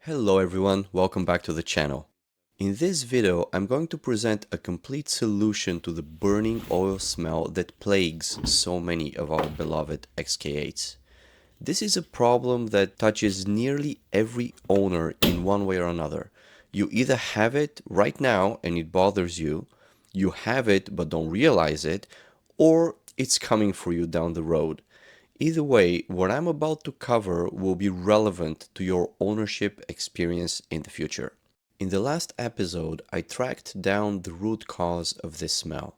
Hello everyone, welcome back to the channel. In this video, I'm going to present a complete solution to the burning oil smell that plagues so many of our beloved XK8s. This is a problem that touches nearly every owner in one way or another. You either have it right now and it bothers you, you have it but don't realize it, or it's coming for you down the road. Either way, what I'm about to cover will be relevant to your ownership experience in the future. In the last episode, I tracked down the root cause of this smell.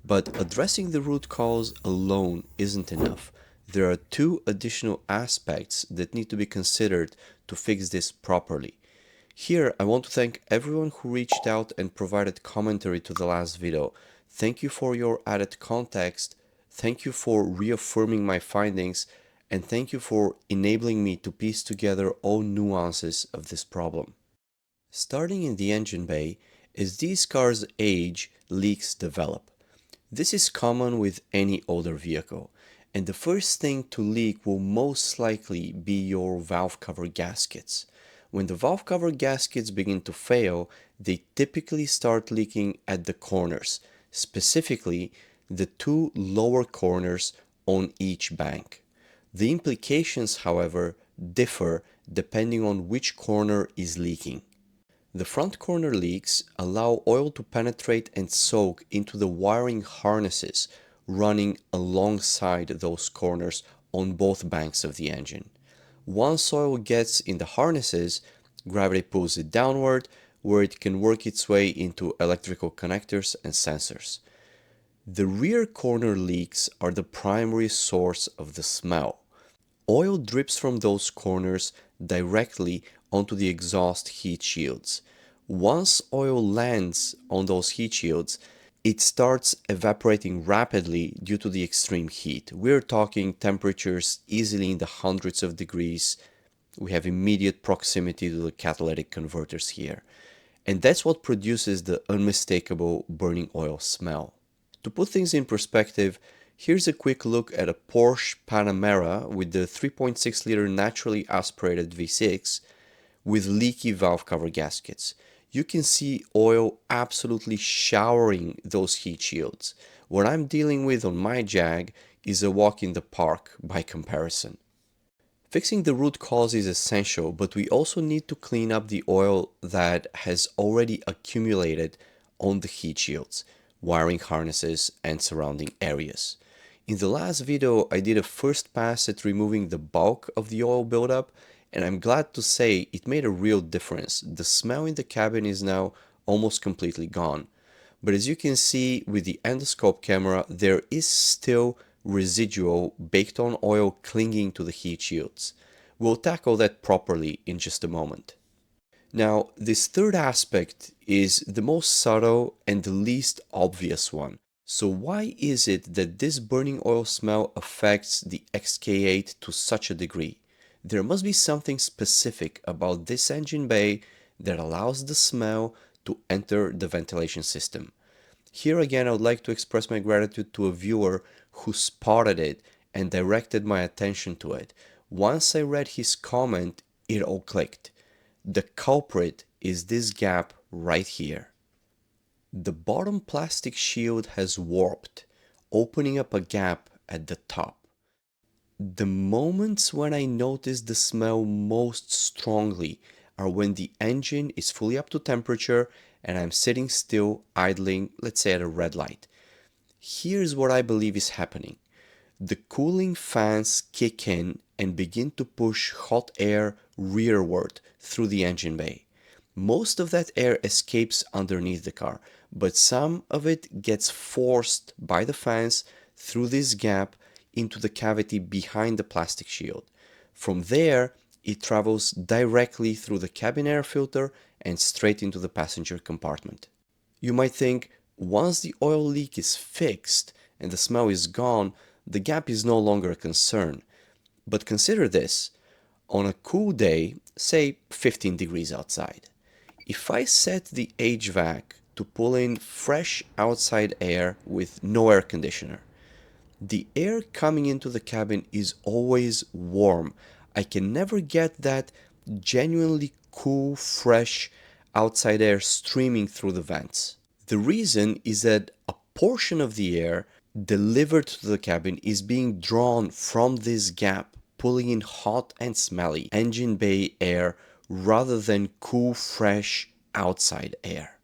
But addressing the root cause alone isn't enough. There are two additional aspects that need to be considered to fix this properly. Here, I want to thank everyone who reached out and provided commentary to the last video. Thank you for your added context. Thank you for reaffirming my findings, and thank you for enabling me to piece together all nuances of this problem. Starting in the engine bay, as these cars age, leaks develop. This is common with any older vehicle, and the first thing to leak will most likely be your valve cover gaskets. When the valve cover gaskets begin to fail, they typically start leaking at the corners, specifically the two lower corners on each bank. The implications, however, differ depending on which corner is leaking. The front corner leaks allow oil to penetrate and soak into the wiring harnesses running alongside those corners on both banks of the engine. Once oil gets in the harnesses, gravity pulls it downward, where it can work its way into electrical connectors and sensors. The rear corner leaks are the primary source of the smell. Oil drips from those corners directly onto the exhaust heat shields. Once oil lands on those heat shields, it starts evaporating rapidly due to the extreme heat. We're talking temperatures easily in the hundreds of degrees. We have immediate proximity to the catalytic converters here. And that's what produces the unmistakable burning oil smell. To put things in perspective, here's a quick look at a Porsche Panamera with the 3.6-liter naturally aspirated V6 with leaky valve cover gaskets. You can see oil absolutely showering those heat shields. What I'm dealing with on my Jag is a walk in the park by comparison. Fixing the root cause is essential, but we also need to clean up the oil that has already accumulated on the heat shields, wiring harnesses, and surrounding areas. In the last video, I did a first pass at removing the bulk of the oil buildup, and I'm glad to say it made a real difference. The smell in the cabin is now almost completely gone. But as you can see with the endoscope camera, there is still residual baked on oil clinging to the heat shields. We'll tackle that properly in just a moment. Now, this third aspect is the most subtle and the least obvious one. So why is it that this burning oil smell affects the XK8 to such a degree? There must be something specific about this engine bay that allows the smell to enter the ventilation system. Here again, I would like to express my gratitude to a viewer who spotted it and directed my attention to it. Once I read his comment, it all clicked. The culprit is this gap right here. The bottom plastic shield has warped, opening up a gap at the top. The moments when I notice the smell most strongly are when the engine is fully up to temperature and I'm sitting still, idling, let's say at a red light. Here's what I believe is happening. The cooling fans kick in and begin to push hot air rearward through the engine bay. Most of that air escapes underneath the car, but some of it gets forced by the fans through this gap into the cavity behind the plastic shield. From there, it travels directly through the cabin air filter and straight into the passenger compartment. You might think, once the oil leak is fixed and the smell is gone, the gap is no longer a concern. But consider this. On a cool day, say 15 degrees outside, if I set the HVAC to pull in fresh outside air with no air conditioner, the air coming into the cabin is always warm. I can never get that genuinely cool, fresh outside air streaming through the vents. The reason is that a portion of the air delivered to the cabin is being drawn from this gap, pulling in hot and smelly engine bay air rather than cool, fresh outside air.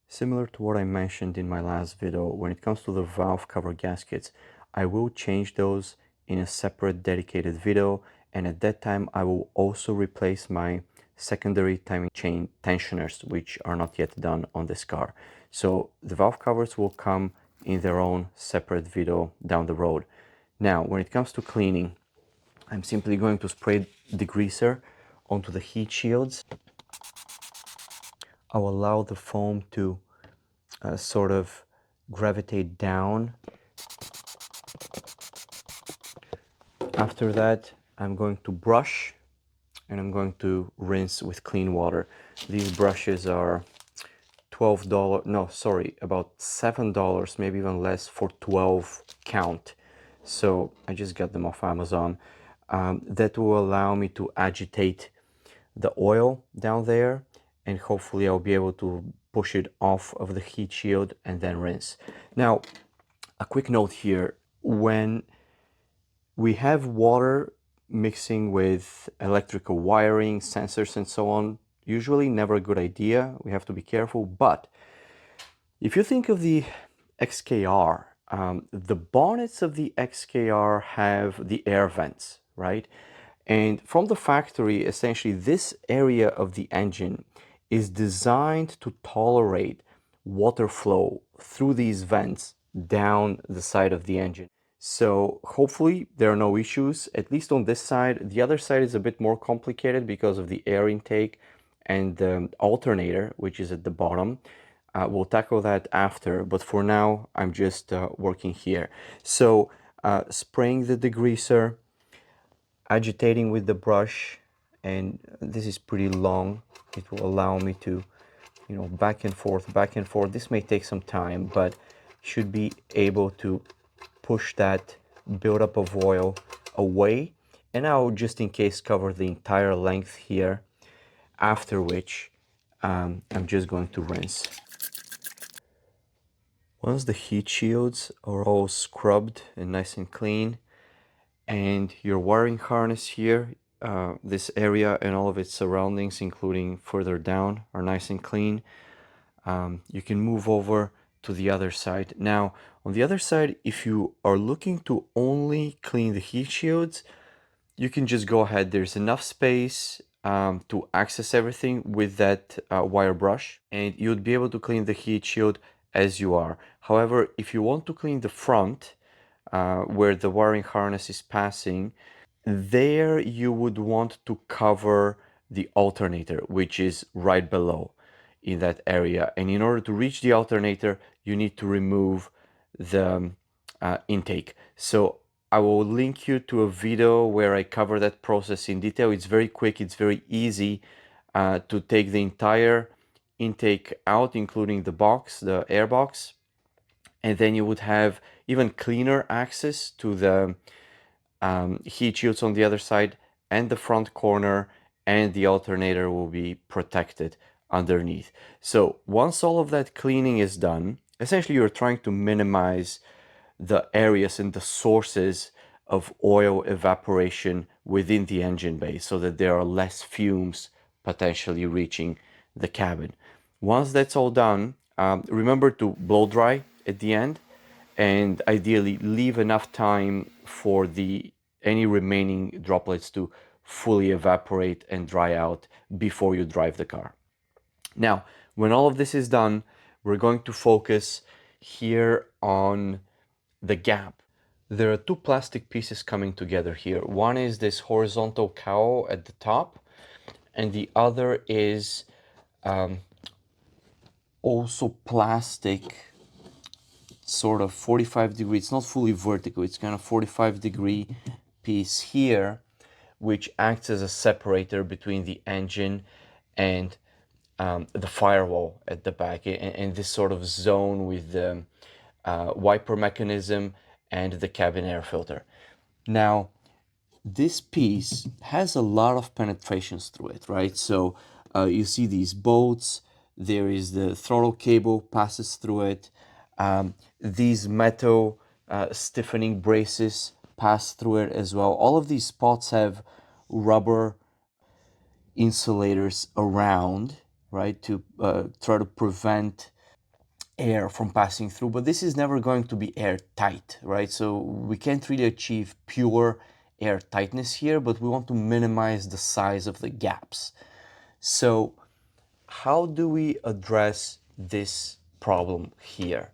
Similar to what I mentioned in my last video, when it comes to the valve cover gaskets, I will change those in a separate dedicated video, and at that time I will also replace my secondary timing chain tensioners, which are not yet done on this car. So the valve covers will come in their own separate video down the road. Now, when it comes to cleaning, I'm simply going to spray degreaser onto the heat shields. I'll allow the foam to sort of gravitate down. After that, I'm going to brush and I'm going to rinse with clean water. These brushes are $12, no, sorry, about $7, maybe even less for 12 count. So I just got them off Amazon. That will allow me to agitate the oil down there, and hopefully I'll be able to push it off of the heat shield and then rinse. Now, a quick note here, when we have water mixing with electrical wiring, sensors and so on, usually never a good idea. We have to be careful. But if you think of the XKR, the bonnets of the XKR have the air vents, right? And from the factory, essentially this area of the engine is designed to tolerate water flow through these vents down the side of the engine. So hopefully there are no issues, at least on this side. The other side is a bit more complicated because of the air intake and the alternator, which is at the bottom. We'll tackle that after, but for now, I'm just working here. So spraying the degreaser, agitating with the brush, and this is pretty long. It will allow me to, back and forth, back and forth. This may take some time, but should be able to push that buildup of oil away. And I'll just in case cover the entire length here, after which I'm just going to rinse. Once the heat shields are all scrubbed and nice and clean, and your wiring harness here, this area and all of its surroundings, including further down, are nice and clean, you can move over to the other side. Now, on the other side, if you are looking to only clean the heat shields, you can just go ahead. There's enough space to access everything with that wire brush, and you'd be able to clean the heat shield as you are. However, if you want to clean the front, where the wiring harness is passing, there you would want to cover the alternator, which is right below in that area. And in order to reach the alternator, you need to remove the intake. So I will link you to a video where I cover that process in detail. It's very quick, it's very easy to take the entire intake out, including the box, the air box, and then you would have even cleaner access to the heat shields on the other side and the front corner, and the alternator will be protected underneath. So once all of that cleaning is done, essentially you're trying to minimize the areas and the sources of oil evaporation within the engine bay so that there are less fumes potentially reaching the cabin. Once that's all done, remember to blow dry at the end, and ideally leave enough time for any remaining droplets to fully evaporate and dry out before you drive the car. Now, when all of this is done, we're going to focus here on the gap. There are two plastic pieces coming together here. One is this horizontal cowl at the top, and the other is also plastic, sort of 45 degree. It's not fully vertical, it's kind of 45-degree piece here, which acts as a separator between the engine and the firewall at the back, and this sort of zone with the wiper mechanism and the cabin air filter. Now, this piece has a lot of penetrations through it, right? So You see these bolts. There is the throttle cable passes through it. These metal stiffening braces pass through it as well. All of these spots have rubber insulators around, right, to try to prevent air from passing through, but this is never going to be airtight, right? So we can't really achieve pure air tightness here, but we want to minimize the size of the gaps. So how do we address this problem here?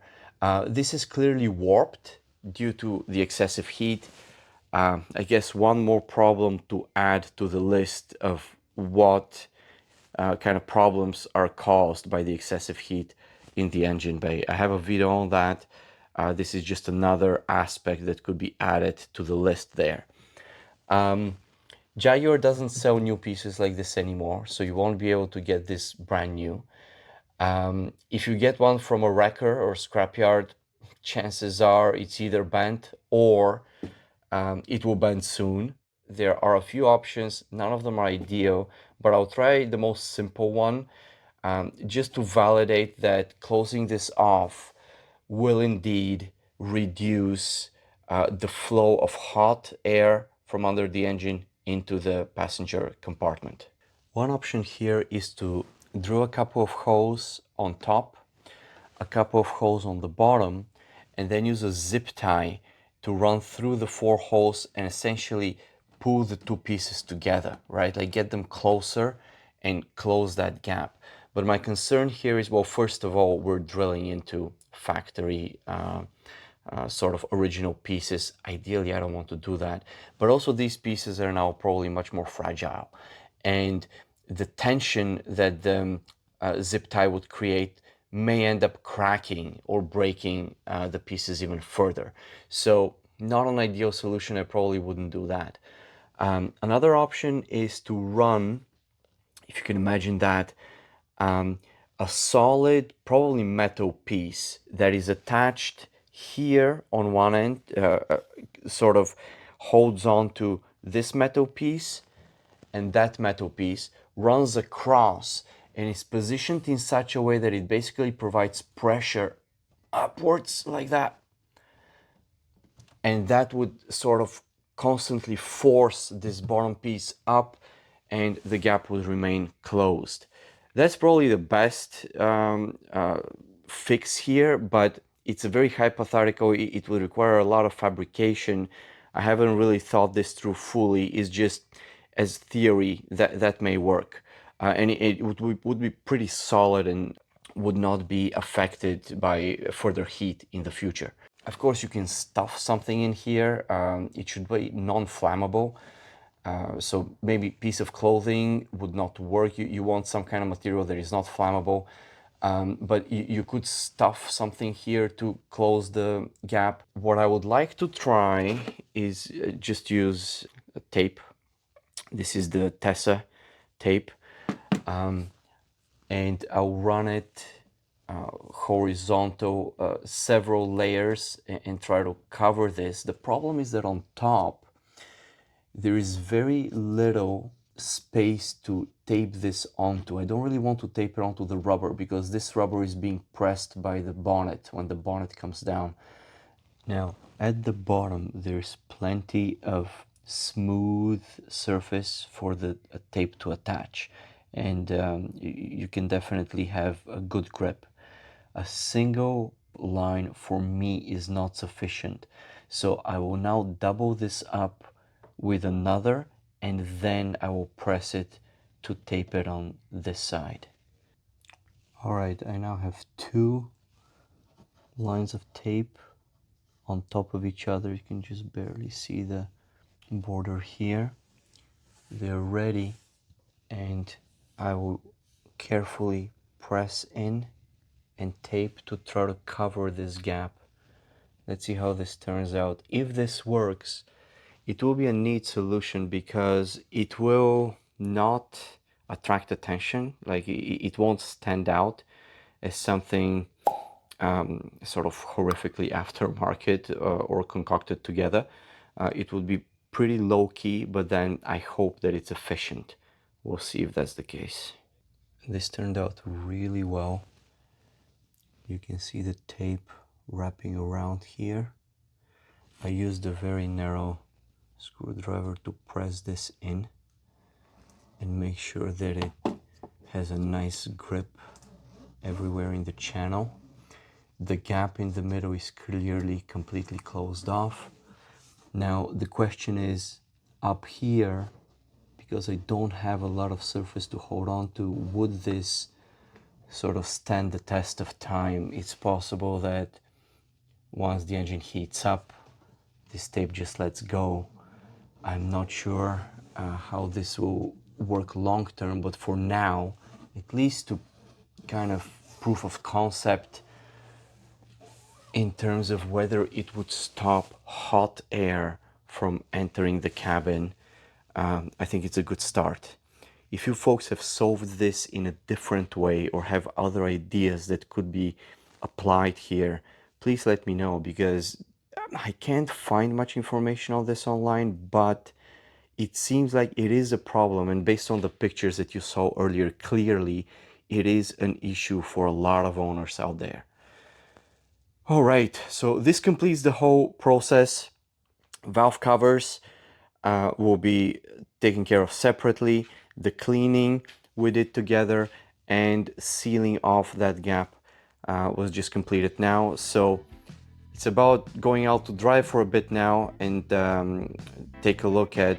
This is clearly warped due to the excessive heat. I guess one more problem to add to the list of what kind of problems are caused by the excessive heat in the engine bay. I have a video on that. This is just another aspect that could be added to the list there. Jaguar doesn't sell new pieces like this anymore, so you won't be able to get this brand new. If you get one from a wrecker or scrapyard, chances are it's either bent or it will bend soon. There are a few options, none of them are ideal, but I'll try the most simple one just to validate that closing this off will indeed reduce the flow of hot air from under the engine into the passenger compartment. One option here is to drill a couple of holes on top, a couple of holes on the bottom, and then use a zip tie to run through the 4 holes and essentially pull the 2 pieces together, right? Like get them closer and close that gap. But my concern here is, well, first of all, we're drilling into factory sort of original pieces. Ideally, I don't want to do that. But also these pieces are now probably much more fragile. And the tension that the zip tie would create may end up cracking or breaking the pieces even further. So not an ideal solution. I probably wouldn't do that. Another option is to run, if you can imagine that, a solid, probably metal piece that is attached here on one end, sort of holds on to this metal piece, and that metal piece runs across and is positioned in such a way that it basically provides pressure upwards like that. And that would sort of constantly force this bottom piece up and the gap would remain closed. That's probably the best fix here, but it's a very hypothetical. It will require a lot of fabrication. I haven't really thought this through fully. It's just as theory that may work. And it would be pretty solid and would not be affected by further heat in the future. Of course, you can stuff something in here. It should be non-flammable. So maybe a piece of clothing would not work. You want some kind of material that is not flammable. But you could stuff something here to close the gap. What I would like to try is just use a tape. This is the Tessa tape. And I'll run it horizontal, several layers, and try to cover this. The problem is that on top, there is very little space to tape this onto. I don't really want to tape it onto the rubber because this rubber is being pressed by the bonnet when the bonnet comes down. Now, at the bottom, there's plenty of smooth surface for the tape to attach. And you can definitely have a good grip. A single line for me is not sufficient. So I will now double this up with another, and then I will press it to tape it on this side. All right, I now have 2 lines of tape on top of each other. You can just barely see the border here. They're ready, and I will carefully press in and tape to try to cover this gap. Let's see how this turns out. If this works, it will be a neat solution because it will not attract attention. Like it won't stand out as something sort of horrifically aftermarket or concocted together. It would be pretty low key, but then I hope that it's efficient. We'll see if that's the case. This turned out really well. You can see the tape wrapping around here. I used a very narrow screwdriver to press this in and make sure that it has a nice grip everywhere in the channel. The gap in the middle is clearly completely closed off. Now the question is, up here, because I don't have a lot of surface to hold on to, would this sort of stand the test of time? It's possible that once the engine heats up, this tape just lets go. I'm not sure how this will work long term, but for now, at least to kind of proof of concept in terms of whether it would stop hot air from entering the cabin, I think it's a good start. If you folks have solved this in a different way or have other ideas that could be applied here, please let me know, because I can't find much information on this online, but it seems like it is a problem, and based on the pictures that you saw earlier, clearly it is an issue for a lot of owners out there. All right, so this completes the whole process. Valve covers will be taken care of separately. The cleaning we did together and sealing off that gap was just completed now. So it's about going out to drive for a bit now and take a look at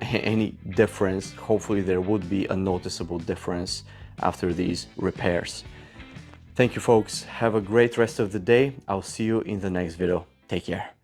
any difference. Hopefully there would be a noticeable difference after these repairs. Thank you folks, have a great rest of the day. I'll see you in the next video. Take care.